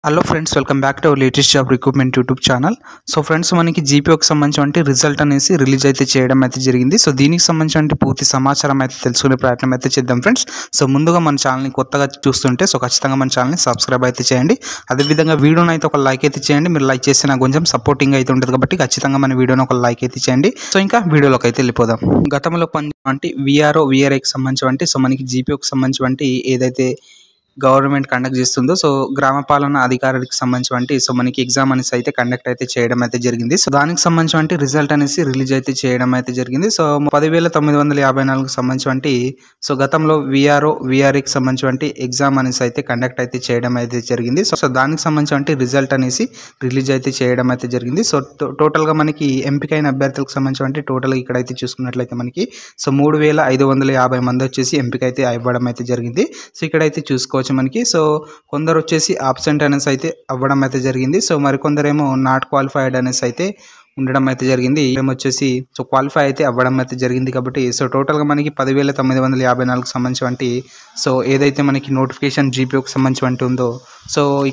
Hello friends, welcome back to our latest job recruitment YouTube channel. So friends, మనకి జీపీఓకి సంబంధించిన result అనేసి release అయితే చేయడం అయితే జరిగింది. సో దీనికి సంబంధించిన పూర్తి సమాచారం అయితే తెలుసుకునే ప్రయత్నం అయితే చేద్దాం ఫ్రెండ్స్. సో ముందుగా మన ఛానల్ని కొత్తగా చూస్తుంటే ఖచ్చితంగా మన ఛానల్ని సబ్స్క్రైబ్ అయితే చేయండి. అదేవిధంగా వీడియోని అయితే ఒక లైక్ అయితే చేయండి. మీరు లైక్ చేస్తే నాకు కొంచెం సపోర్టింగ్ అయితే ఉంటుంది కాబట్టి ఖచ్చితంగా మన వీడియోని ఒక లైక్ అయితే చేయండి. సో ఇంకా వీడియోలోకి అయితే వెళ్ళిపోదాం. గతంలో పనిచేటువంటి వీఆర్ఏకి సంబంధించి మనకి జీపీఓకి సంబంధించి ఏదైతే గవర్నమెంట్ కండక్ట్ చేస్తుందో గ్రామ పాలన అధికారికి సంబంధించి మనకి ఎగ్జామ్ అనేసి అయితే కండక్ట్ అయితే చేయడం అయితే జరిగింది. సో దానికి సంబంధించి రిజల్ట్ అనేసి రిలీజ్ అయితే చేయడం అయితే జరిగింది. సో 10,954 సంబంధించి గతంలో వీఆర్ఏకి సంబంధించి ఎగ్జామ్ అనేసి అయితే కండక్ట్ అయితే చేయడం అయితే జరిగింది. సో దానికి సంబంధించి రిజల్ట్ అనేసి రిలీజ్ అయితే చేయడం అయితే జరిగింది. సో టోటల్గా మనకి ఎంపికైన అభ్యర్థులకు సంబంధించి టోటల్గా ఇక్కడైతే చూసుకున్నట్లయితే మనకి 3,550 మంది వచ్చేసి ఎంపిక అయితే ఇవ్వడం అయితే జరిగింది. సో ఇక్కడైతే చూసుకోవచ్చు మనకి. సో కొందరు వచ్చేసి ఆబ్సెంట్ అనేసి అయితే అవ్వడం అయితే జరిగింది. సో మరికొందరేమో నాట్ క్వాలిఫైడ్ అనేసి అయితే ఉండడం అయితే జరిగింది. వచ్చేసి క్వాలిఫై అయితే అవ్వడం అయితే జరిగింది. కాబట్టి టోటల్గా మనకి 10,954 సంబంధించి ఏదైతే మనకి నోటిఫికేషన్ జీపీఓకి సంబంధించి ఉందో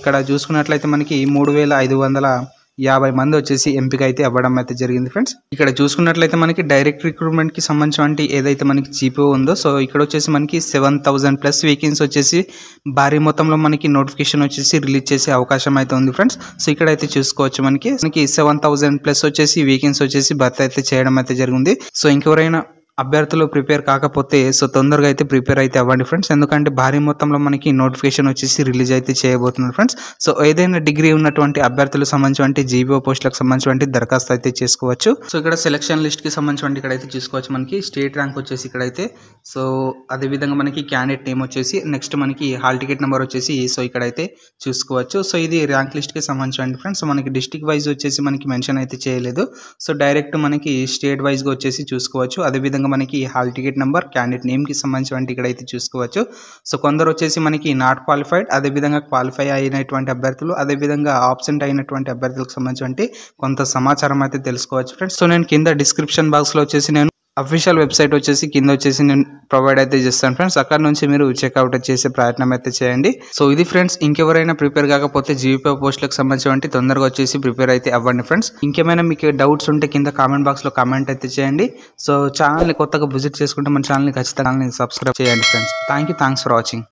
ఇక్కడ చూసుకున్నట్లయితే మనకి 3,550 మంది వచ్చేసి ఎంపిక అయితే అవ్వడం అయితే జరిగింది ఫ్రెండ్స్. ఇక్కడ చూసుకున్నట్లయితే మనకి డైరెక్ట్ రిక్రూట్మెంట్ కి సంబంధించి ఏదైతే మనకి జీపీఓ ఉందో ఇక్కడ వచ్చేసి మనకి 7,000+ వేకెన్సీ వచ్చేసి భారీ మొత్తంలో మనకి నోటిఫికేషన్ వచ్చేసి రిలీజ్ చేసే అవకాశం అయితే ఉంది ఫ్రెండ్స్. సో ఇక్కడైతే చూసుకోవచ్చు మనకి 7,000+ వచ్చేసి వేకెన్సీ వచ్చేసి భర్తీ అయితే చేయడం అయితే జరిగింది. సో ఇంకెవరైనా అభ్యర్థులు ప్రిపేర్ కాకపోతే తొందరగా అయితే ప్రిపేర్ అయితే అవ్వండి ఫ్రెండ్స్. ఎందుకంటే భారీ మొత్తంలో మనకి నోటిఫికేషన్ వచ్చేసి రిలీజ్ అయితే చేయబోతున్నారు ఫ్రెండ్స్. సో ఏదైనా డిగ్రీ ఉన్నటువంటి అభ్యర్థులకు సంబంధించి జీపీఓ పోస్టులకు సంబంధించి దరఖాస్తు అయితే చేసుకోవచ్చు. సో ఇక్కడ సెలక్షన్ లిస్ట్ కి సంబంధించి ఇక్కడైతే చూసుకోవచ్చు మనకి స్టేట్ ర్యాంక్ వచ్చేసి ఇక్కడైతే అదే విధంగా మనకి క్యాండిడేట్ నేమ్ వచ్చేసి నెక్స్ట్ మనకి హాల్ టికెట్ నెంబర్ వచ్చేసి ఇక్కడైతే చూసుకోవచ్చు. సో ఇది ర్యాంక్ లిస్ట్ కి సంబంధించి ఫ్రెండ్స్. మనకి డిస్ట్రిక్ట్ వైజ్ వచ్చేసి మనకి మెన్షన్ అయితే చేయలేదు. సో డైరెక్ట్ మనకి స్టేట్ వైజ్ గా వచ్చేసి చూసుకోవచ్చు. అదే విధంగా మనకి hall ticket number candidate name కి సంబంధించి ఇక్కడైతే చూసుకోవచ్చు. సో కొందరు వచ్చేసి మనకి నాట్ క్వాలిఫైడ్, అదే విధంగా క్వాలిఫై అయినటువంటి అభ్యర్థులు, అదే విధంగా ఆబ్సెంట్ అయినటువంటి అభ్యర్థులకు సంబంధించి కొంత సమాచారం అయితే తెలుసుకోవచ్చు ఫ్రెండ్స్. సో నేను కింద డిస్క్రిప్షన్ బాక్స్ లో వచ్చేసి నేను అఫీషియల్ వెబ్సైట్ వచ్చేసి కింద వచ్చేసి నేను ప్రొవైడ్ అయితే చేస్తాను ఫ్రెండ్స్. అక్కడ నుంచి మీరు చెక్అవుట్ చేసే ప్రయత్నం అయితే చేయండి. సో ఇది ఫ్రెండ్స్. ఇంకెవరైనా ప్రిపేర్ కాకపోతే జీపీఓ పోస్టులకు సంబంధించి తొందరగా వచ్చేసి ప్రిపేర్ అయితే అవ్వండి ఫ్రెండ్స్. ఇంకేమైనా మీకు డౌట్స్ ఉంటే కింద కామెంట్ బాక్స్ లో కామెంట్ అయితే చేయండి. సో ఛానల్ని కొత్తగా విజిట్ చేసుకుంటే మన ఛానల్ని ఖచ్చితంగా సబ్స్క్రైబ్ చేయండి ఫ్రెండ్స్. Thanks for watching.